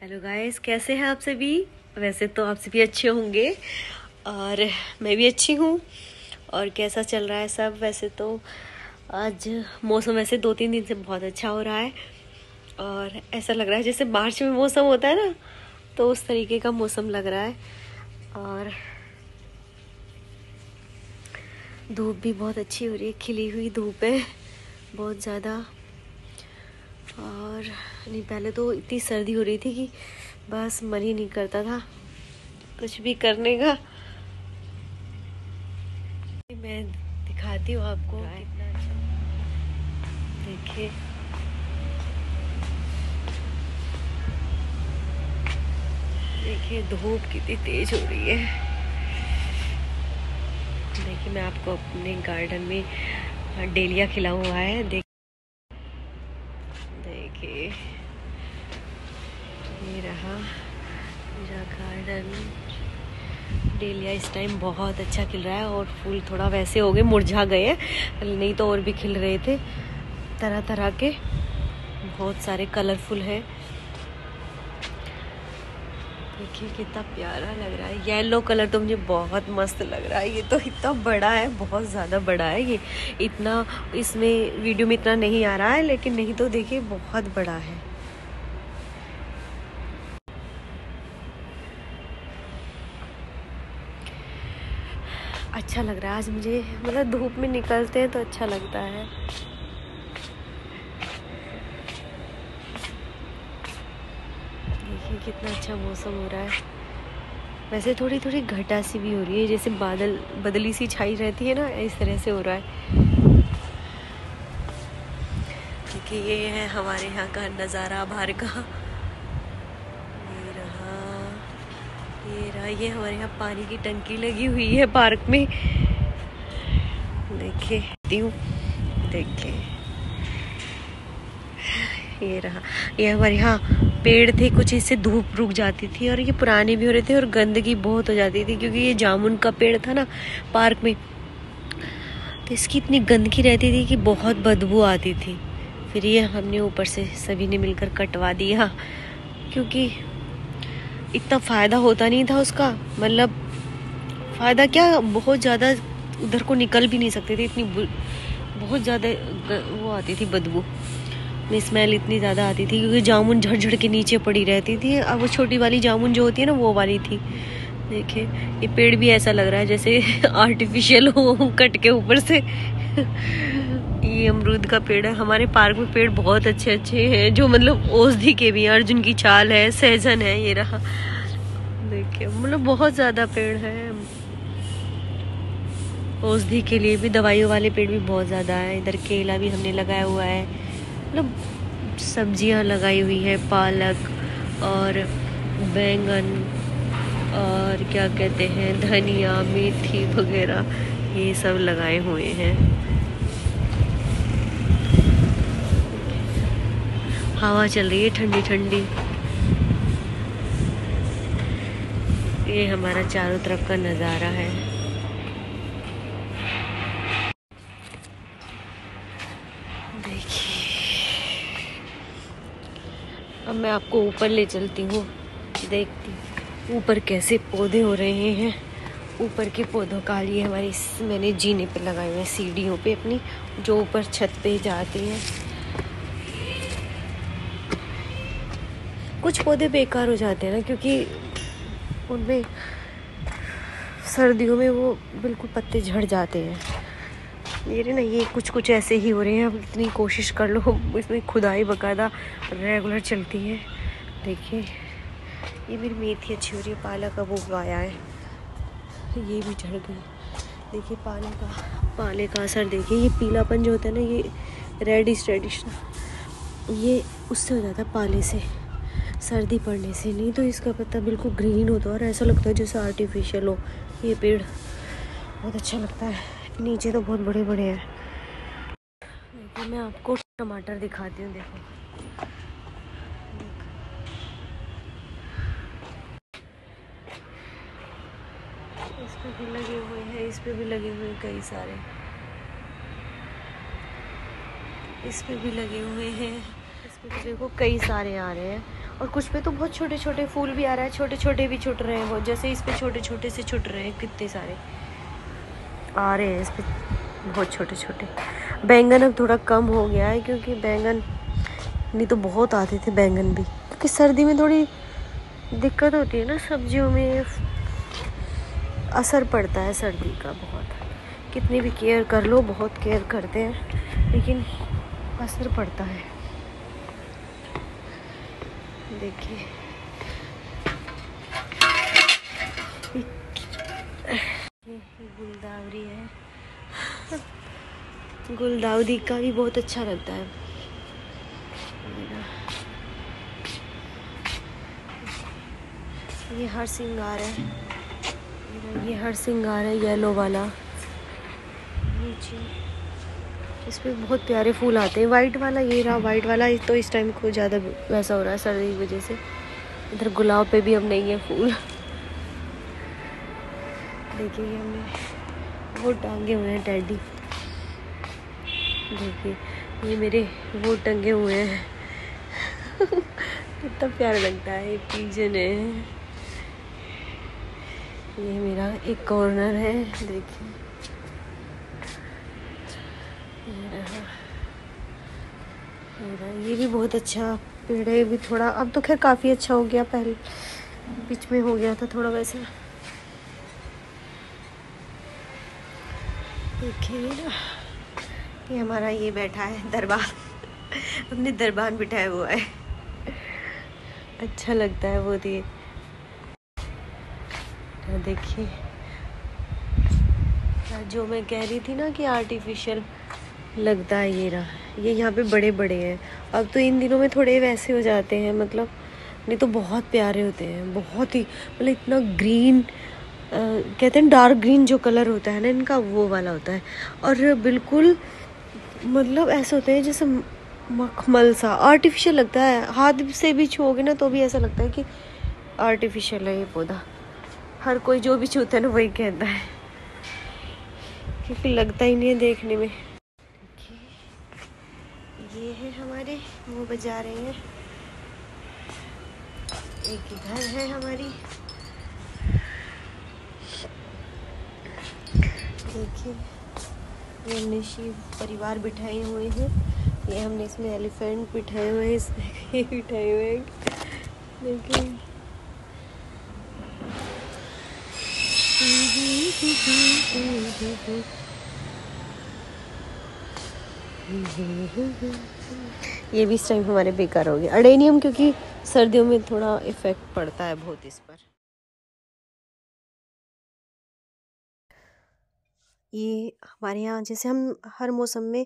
Hello guys, कैसे हैं आप सभी। वैसे तो आप सभी अच्छे होंगे और मैं भी अच्छी हूँ। और कैसा चल रहा है सब। वैसे तो आज मौसम वैसे 2-3 दिन से बहुत अच्छा हो रहा है और ऐसा लग रहा है जैसे मार्च में मौसम होता है ना, तो उस तरीके का मौसम लग रहा है। और धूप भी बहुत अच्छी हो रही है, खिली हुई धूप है बहुत ज़्यादा। और नहीं, पहले तो इतनी सर्दी हो रही थी कि बस मन ही नहीं करता था कुछ भी करने का। मैं दिखाती हूँ आपको कितना अच्छा। देखिए देखिए धूप कितनी तेज हो रही है। देखिए मैं आपको अपने गार्डन में डेलिया खिला हुआ है। देखिए ये रहा मेरा गार्डन। डेलिया इस टाइम बहुत अच्छा खिल रहा है और फूल थोड़ा वैसे हो गए, मुरझा गए हैं, नहीं तो और भी खिल रहे थे तरह तरह के, बहुत सारे कलरफुल हैं। देखिए कितना प्यारा लग रहा है। येलो कलर तो मुझे बहुत मस्त लग रहा है। ये तो इतना बड़ा है, बहुत ज़्यादा बड़ा है ये। इतना इसमें वीडियो में इतना नहीं आ रहा है, लेकिन नहीं तो देखिए बहुत बड़ा है। अच्छा लग रहा है आज मुझे, मतलब धूप में निकलते हैं तो अच्छा लगता है। देखिए कितना अच्छा मौसम हो रहा है। वैसे थोड़ी थोड़ी घटा सी भी हो रही है, जैसे बादल बदली सी छाई रहती है ना, इस तरह से हो रहा है। क्योंकि ये है हमारे यहाँ का नज़ारा बाहर का। ये हमारे यहाँ पानी की टंकी लगी हुई है पार्क में। देखिए देखिए ये रहा। ये हमारे यहाँ पेड़ थे कुछ, इससे धूप रुक जाती थी और ये पुराने भी हो रहे थे और गंदगी बहुत हो जाती थी, क्योंकि ये जामुन का पेड़ था ना पार्क में, तो इसकी इतनी गंदगी रहती थी कि बहुत बदबू आती थी। फिर ये हमने ऊपर से सभी ने मिलकर कटवा दिया, क्योंकि इतना फ़ायदा होता नहीं था उसका। मतलब फ़ायदा क्या, बहुत ज़्यादा उधर को निकल भी नहीं सकते थे, इतनी बहुत ज़्यादा वो आती थी बदबू में, स्मेल इतनी ज़्यादा आती थी, क्योंकि जामुन झड़ के नीचे पड़ी रहती थी। अब वो छोटी वाली जामुन जो होती है ना, वो वाली थी। देखिए ये पेड़ भी ऐसा लग रहा है जैसे आर्टिफिशियल हो कट के ऊपर से। ये अमरूद का पेड़ है। हमारे पार्क में पेड़ बहुत अच्छे अच्छे हैं, जो मतलब औषधि के भी हैं। अर्जुन की छाल है, सहजन है, ये रहा। देखिए मतलब बहुत ज़्यादा पेड़ है। औषधि के लिए भी, दवाइयों वाले पेड़ भी बहुत ज़्यादा है। इधर केला भी हमने लगाया हुआ है, मतलब सब्जियां लगाई हुई है, पालक और बैंगन और क्या कहते हैं धनिया, मेथी वगैरह, ये सब लगाए हुए हैं। हवा चल रही है ठंडी ठंडी। ये हमारा चारों तरफ का नज़ारा है। देखिए अब मैं आपको ऊपर ले चलती हूँ, देखती ऊपर कैसे पौधे हो रहे हैं। ऊपर के पौधों का लिए हमारी मैंने जीने पे लगाए हुए हैं, सीढ़ियों पे अपनी, जो ऊपर छत पे जाती हैं। कुछ पौधे बेकार हो जाते हैं ना, क्योंकि उनमें सर्दियों में वो बिल्कुल पत्ते झड़ जाते हैं। मेरे ना ये कुछ कुछ ऐसे ही हो रहे हैं। अब इतनी कोशिश कर लो, इसमें खुदाई बकायदा रेगुलर चलती है। देखिए ये मेरी मेथी अच्छी हो रही है, पालक अब उगाया है, ये भी झड़ गई। देखिए पाले का असर देखिए। ये पीलापन जो होता है ना, ये रेडिश ये उससे हो जाता है, पाले से, सर्दी पड़ने से। नहीं तो इसका पत्ता बिल्कुल ग्रीन होता है और ऐसा लगता है जैसे आर्टिफिशियल हो। ये पेड़ बहुत अच्छा लगता है। नीचे तो बहुत बड़े बड़े हैं। देखिए मैं आपको टमाटर दिखाती हूँ। देखो इस पे भी लगे हुए हैं, इस पे भी लगे हुए हैं कई सारे, इस पे भी लगे हुए हैं, इस पे तो देखो कई सारे आ रहे हैं। और कुछ पे तो बहुत छोटे छोटे फूल भी आ रहा है, छोटे छोटे भी छुट रहे हैं बहुत, जैसे इस पे छोटे छोटे से छुट रहे हैं, कितने सारे आ रहे हैं इस पे बहुत छोटे छोटे। बैंगन अब थोड़ा कम हो गया है, क्योंकि बैंगन नहीं तो बहुत आते थे बैंगन भी, क्योंकि सर्दी में थोड़ी दिक्कत होती है ना, सब्जियों में असर पड़ता है सर्दी का बहुत। कितनी भी केयर कर लो, बहुत केयर करते हैं, लेकिन असर पड़ता है। देखिए ये गुलदावरी है, गुलदाउदी का भी बहुत अच्छा लगता है। ये हर सिंगार है, ये हर सिंगार है येलो वाला। नीचे इस पे बहुत प्यारे फूल आते हैं। वाइट वाला ये रहा, वाइट वाला तो इस टाइम को ज़्यादा वैसा हो रहा है सर्दी की वजह से। इधर गुलाब पे भी अब नहीं है फूल। देखिए ये हमने वो टांगे हुए हैं टेडी, देखिए ये मेरे वो टंगे हुए हैं। कितना प्यारा लगता है। ये पिजन है, ये मेरा एक कॉर्नर है, देखिए ये भी बहुत अच्छा पेड़ है। भी थोड़ा अब तो खैर काफ़ी अच्छा हो गया, पहले बीच में हो गया था थोड़ा वैसा। देखिए ना ये हमारा ये बैठा है दरबान, हमने दरबान बिठाया हुआ है, अच्छा लगता है वो। दिए देखिए जो मैं कह रही थी ना कि आर्टिफिशियल लगता है, ये रहा, ये यहाँ पे बड़े बड़े हैं। अब तो इन दिनों में थोड़े वैसे हो जाते हैं, मतलब नहीं तो बहुत प्यारे होते हैं, बहुत ही मतलब इतना ग्रीन, कहते हैं डार्क ग्रीन जो कलर होता है ना इनका, वो वाला होता है। और बिल्कुल मतलब ऐसे होते हैं जैसे मखमल सा, आर्टिफिशियल लगता है। हाथ से भी छुओगे ना तो भी ऐसा लगता है कि आर्टिफिशियल है ये पौधा। हर कोई जो भी छूता है ना वही कहता है, क्योंकि लगता ही नहीं है देखने में। ये है हमारे, वो बजा रहे हैं। एक इधर है हमारी, देखिए ये हमने शिव परिवार बिठाए हुए हैं। ये हमने इसमें एलिफेंट बिठाए हुए हैं, इसमें ये बिठाए हुए हैं, देखिए। ये भी इस टाइम हमारे बेकार हो गए अडेनियम, क्योंकि सर्दियों में थोड़ा इफेक्ट पड़ता है बहुत इस पर। ये हमारे यहाँ जैसे हम हर मौसम में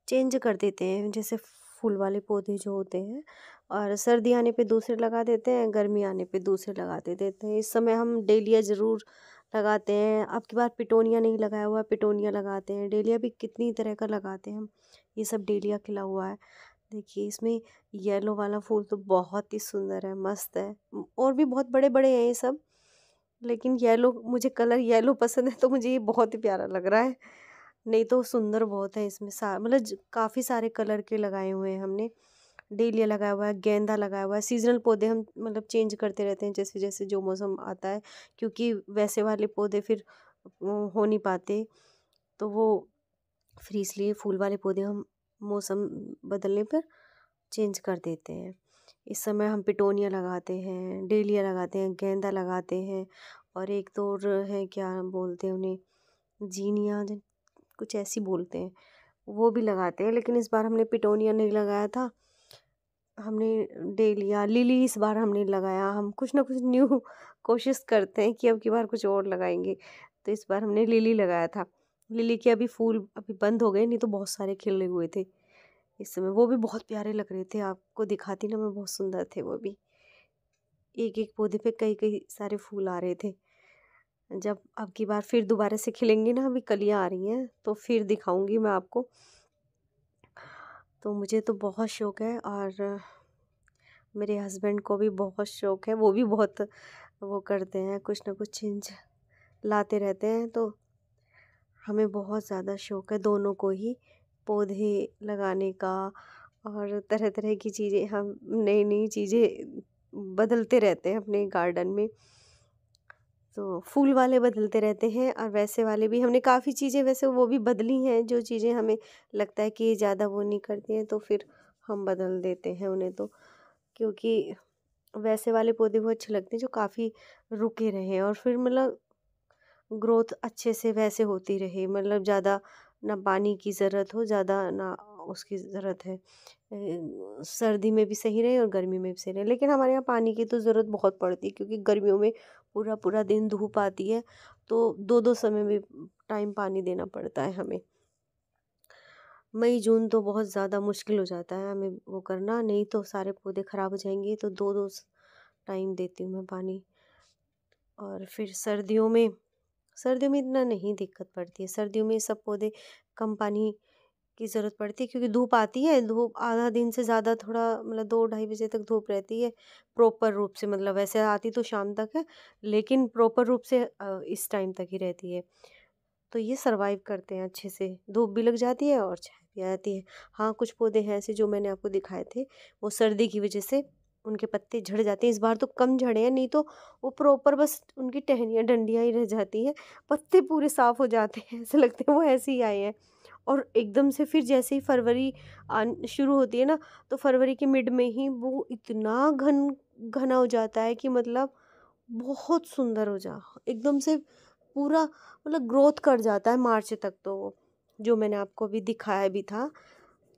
चेंज कर देते हैं, जैसे फूल वाले पौधे जो होते हैं, और सर्दी आने पे दूसरे लगा देते हैं, गर्मी आने पे दूसरे लगाते देते हैं। इस समय हम डेलिया ज़रूर लगाते हैं। अब की बार पिटोनिया नहीं लगाया हुआ, पिटोनिया लगाते हैं। डेलिया भी कितनी तरह का लगाते हैं हम, ये सब डेलिया खिला हुआ है। देखिए इसमें येलो वाला फूल तो बहुत ही सुंदर है, मस्त है। और भी बहुत बड़े बड़े हैं ये सब, लेकिन येलो, मुझे कलर येलो पसंद है तो मुझे ये बहुत ही प्यारा लग रहा है। नहीं तो सुंदर बहुत है इसमें, मतलब काफ़ी सारे कलर के लगाए हुए हैं हमने। डेलिया लगाया हुआ है, गेंदा लगाया हुआ है। सीजनल पौधे हम मतलब चेंज करते रहते हैं जैसे जैसे जो मौसम आता है, क्योंकि वैसे वाले पौधे फिर हो नहीं पाते, तो वो फिर इसलिए फूल वाले पौधे हम मौसम बदलने पर चेंज कर देते हैं। इस समय हम पिटोनिया लगाते हैं, डेलिया लगाते हैं, गेंदा लगाते हैं, और एक तो और है, क्या बोलते हैं उन्हें, जीनिया कुछ ऐसी बोलते हैं, वो भी लगाते हैं। लेकिन इस बार हमने पिटोनिया नहीं लगाया था, हमने डेलिया, लिली इस बार हमने लगाया। हम कुछ ना कुछ न्यू कोशिश करते हैं कि अब की बार कुछ और लगाएंगे, तो इस बार हमने लिली लगाया था। लिली के अभी फूल अभी बंद हो गए, नहीं तो बहुत सारे खिले हुए थे इस समय, वो भी बहुत प्यारे लग रहे थे। आपको दिखाती ना मैं, बहुत सुंदर थे वो भी। एक एक पौधे पे कई कई सारे फूल आ रहे थे। जब अब की बार फिर दोबारा से खिलेंगी ना, अभी कलियाँ आ रही हैं तो फिर दिखाऊंगी मैं आपको। तो मुझे तो बहुत शौक़ है, और मेरे हस्बैंड को भी बहुत शौक़ है। वो भी बहुत वो करते हैं, कुछ ना कुछ चेंज लाते रहते हैं। तो हमें बहुत ज़्यादा शौक़ है दोनों को ही, पौधे लगाने का, और तरह तरह की चीज़ें, हम नई नई चीज़ें बदलते रहते हैं अपने गार्डन में। तो फूल वाले बदलते रहते हैं और वैसे वाले भी हमने काफ़ी चीज़ें वैसे वो भी बदली हैं, जो चीज़ें हमें लगता है कि ये ज़्यादा वो नहीं करती हैं तो फिर हम बदल देते हैं उन्हें। तो क्योंकि वैसे वाले पौधे वो अच्छे लगते हैं जो काफ़ी रुके रहें और फिर मतलब ग्रोथ अच्छे से वैसे होती रहे, मतलब ज़्यादा ना पानी की ज़रूरत हो, ज़्यादा ना उसकी ज़रूरत है। सर्दी में भी सही रहे और गर्मी में भी सही रहे। लेकिन हमारे यहाँ पानी की तो ज़रूरत बहुत पड़ती है क्योंकि गर्मियों में पूरा पूरा दिन धूप आती है, तो दो दो समय में टाइम पानी देना पड़ता है हमें। मई जून तो बहुत ज़्यादा मुश्किल हो जाता है हमें वो करना, नहीं तो सारे पौधे ख़राब हो जाएंगे। तो दो दो टाइम देती हूँ मैं पानी। और फिर सर्दियों में इतना नहीं दिक्कत पड़ती है। सर्दियों में सब पौधे कम पानी की ज़रूरत पड़ती है क्योंकि धूप आती है, धूप आधा दिन से ज़्यादा थोड़ा मतलब 2-2:30 बजे तक धूप रहती है प्रॉपर रूप से। मतलब वैसे आती तो शाम तक है, लेकिन प्रॉपर रूप से इस टाइम तक ही रहती है। तो ये सर्वाइव करते हैं अच्छे से, धूप भी लग जाती है और छाया भी आ जाती है। हाँ, कुछ पौधे हैं ऐसे जो मैंने आपको दिखाए थे, वो सर्दी की वजह से उनके पत्ते झड़ जाते हैं। इस बार तो कम झड़े हैं, नहीं तो वो प्रॉपर बस उनकी टहनियाँ डंडियाँ ही रह जाती हैं, पत्ते पूरे साफ हो जाते हैं, ऐसे लगते हैं वो ऐसे ही आए हैं। और एकदम से फिर जैसे ही फरवरी शुरू होती है ना, तो फरवरी के मिड में ही वो इतना घना हो जाता है कि मतलब बहुत सुंदर हो जा एकदम से पूरा मतलब ग्रोथ कर जाता है मार्च तक। तो वो जो मैंने आपको अभी दिखाया भी था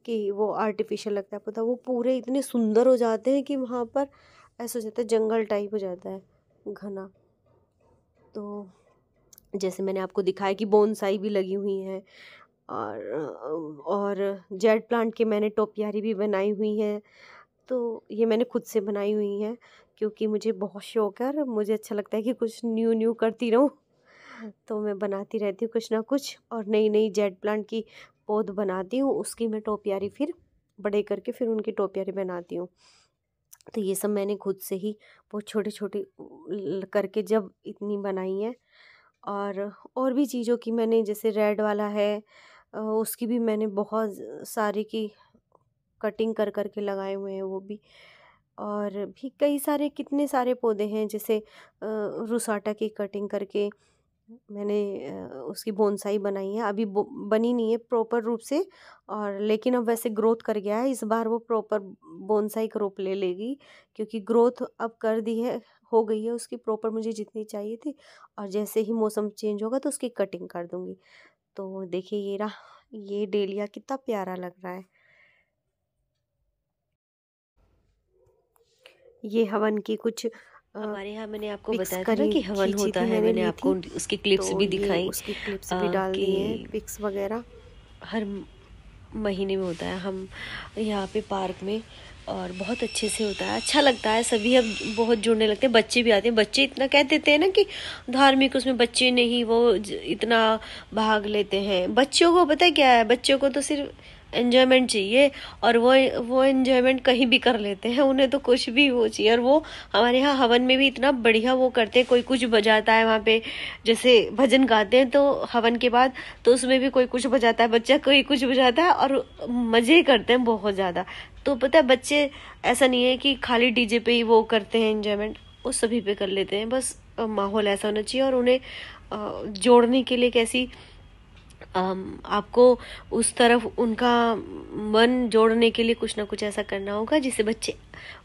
कि वो आर्टिफिशियल लगता है पौधा, वो पूरे इतने सुंदर हो जाते हैं कि वहाँ पर ऐसा हो जाता है जंगल टाइप हो जाता है घना। तो जैसे मैंने आपको दिखाया कि बोनसाई भी लगी हुई हैं और जेड प्लांट के मैंने टोपियारी भी बनाई हुई हैं। तो ये मैंने खुद से बनाई हुई हैं क्योंकि मुझे बहुत शौक है और मुझे अच्छा लगता है कि कुछ न्यू न्यू करती रहूँ। तो मैं बनाती रहती हूँ कुछ ना कुछ और नई नई जेड प्लांट की पौध बनाती हूँ, उसकी मैं टोपियारी फिर बड़े करके फिर उनकी टोपियारी बनाती हूँ। तो ये सब मैंने खुद से ही बहुत छोटे छोटे करके जब इतनी बनाई है। और भी चीज़ों की मैंने जैसे रेड वाला है, उसकी भी मैंने बहुत सारी की कटिंग कर कर के लगाए हुए हैं वो भी। और भी कई सारे कितने सारे पौधे हैं जैसे रुसाटा की कटिंग करके मैंने उसकी बोनसाई बनाई है। अभी बनी नहीं है प्रॉपर रूप से, और लेकिन अब वैसे ग्रोथ कर गया है। इस बार वो प्रॉपर बोनसाई का रूप ले लेगी क्योंकि ग्रोथ अब कर दी है, हो गई है उसकी प्रॉपर, मुझे जितनी चाहिए थी। और जैसे ही मौसम चेंज होगा तो उसकी कटिंग कर दूँगी। तो देखिए ये रहा, ये डेलिया कितना प्यारा लग रहा है। ये हवन की कुछ हमारे यहाँ मैंने आपको पिक्स बताया था ना कि हवन खींची होता थी, है, मैंने मैंने ली आपको थी। उसकी क्लिप्स तो भी ये दिखाई उसकी क्लिप्स भी डाल दी हैं, कि पिक्स वगैरह। हर महीने में होता है हम यहाँ पे पार्क में, और बहुत अच्छे से होता है, अच्छा लगता है। सभी अब बहुत जुड़ने लगते हैं, बच्चे भी आते हैं। बच्चे इतना कह देते हैं ना कि धार्मिक उसमें बच्चे नहीं वो इतना भाग लेते हैं। बच्चों को पता है क्या है, बच्चों को तो सिर्फ एंजॉयमेंट चाहिए, और वो एंजॉयमेंट कहीं भी कर लेते हैं, उन्हें तो कुछ भी वो चाहिए। और वो हमारे यहाँ हवन में भी इतना बढ़िया वो करते हैं, कोई कुछ बजाता है वहाँ पे, जैसे भजन गाते हैं तो हवन के बाद, तो उसमें भी कोई कुछ बजाता है, बच्चा कोई कुछ बजाता है और मजे करते हैं बहुत ज्यादा। तो पता है बच्चे ऐसा नहीं है कि खाली डीजे पे ही वो करते हैं एंजॉयमेंट, वो सभी पे कर लेते हैं। बस माहौल ऐसा होना चाहिए, और उन्हें जोड़ने के लिए कैसी आपको उस तरफ उनका मन जोड़ने के लिए कुछ ना कुछ ऐसा करना होगा जिससे बच्चे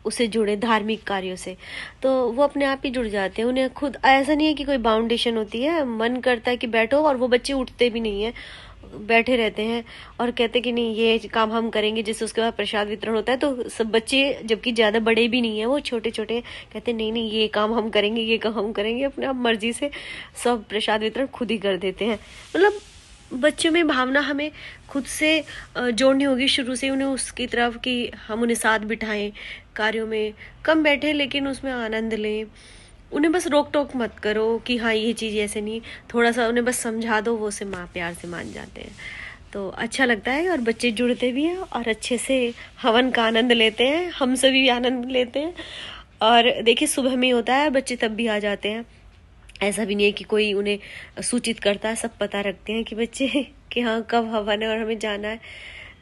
उससे जुड़े धार्मिक कार्यों से, तो वो अपने आप ही जुड़ जाते हैं। उन्हें खुद ऐसा नहीं है कि कोई बाउंडेशन होती है, मन करता है कि बैठो, और वो बच्चे उठते भी नहीं है, बैठे रहते हैं और कहते कि नहीं ये काम हम करेंगे। जैसे उसके बाद प्रसाद वितरण होता है तो सब बच्चे, जबकि ज्यादा बड़े भी नहीं है, वो छोटे छोटे कहते नहीं नहीं ये काम हम करेंगे, ये काम हम करेंगे, अपने आप मर्जी से सब प्रसाद वितरण खुद ही कर देते हैं। मतलब बच्चों में भावना हमें खुद से जोड़नी होगी शुरू से उन्हें उसकी तरफ, कि हम उन्हें साथ बिठाएं कार्यों में, कम बैठे लेकिन उसमें आनंद लें। उन्हें बस रोक टोक मत करो कि हाँ ये चीज़ ऐसे नहीं, थोड़ा सा उन्हें बस समझा दो, वो उसे प्यार से मान जाते हैं। तो अच्छा लगता है और बच्चे जुड़ते भी हैं और अच्छे से हवन का आनंद लेते हैं, हम सभी आनंद लेते हैं। और देखिए सुबह में होता है, बच्चे तब भी आ जाते हैं, ऐसा भी नहीं है कि कोई उन्हें सूचित करता है, सब पता रखते हैं कि बच्चे कि हाँ कब हवन है और हमें जाना है।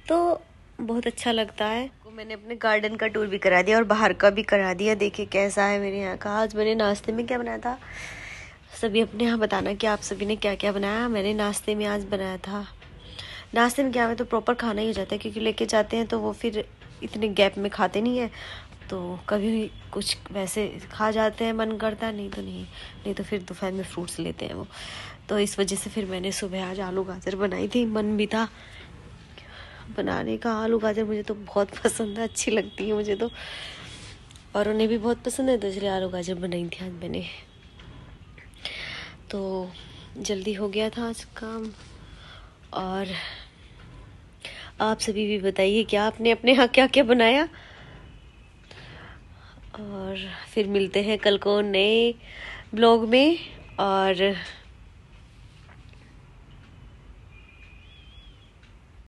तो बहुत अच्छा लगता है। मैंने अपने गार्डन का टूर भी करा दिया और बाहर का भी करा दिया। देखिए कैसा है मेरे यहाँ का। आज मैंने नाश्ते में क्या बनाया था, सभी अपने यहाँ बताना कि आप सभी ने क्या क्या बनाया। मैंने नाश्ते में आज बनाया था, नाश्ते में क्या है तो प्रॉपर खाना ही हो जाता है, क्योंकि लेके जाते हैं तो वो फिर इतने गैप में खाते नहीं है, तो कभी कुछ वैसे खा जाते हैं, मन करता है, नहीं तो फिर दोपहर में फ्रूट्स लेते हैं वो। तो इस वजह से फिर मैंने सुबह आज आलू गाजर बनाई थी, मन भी था बनाने का। आलू गाजर मुझे तो बहुत पसंद है, अच्छी लगती है मुझे तो, और उन्हें भी बहुत पसंद है, तो इसलिए आलू गाजर बनाई थी आज मैंने। तो जल्दी हो गया था आज काम। और आप सभी भी बताइए क्या आपने अपने यहाँ क्या क्या बनाया। और फिर मिलते हैं कल को नए ब्लॉग में। और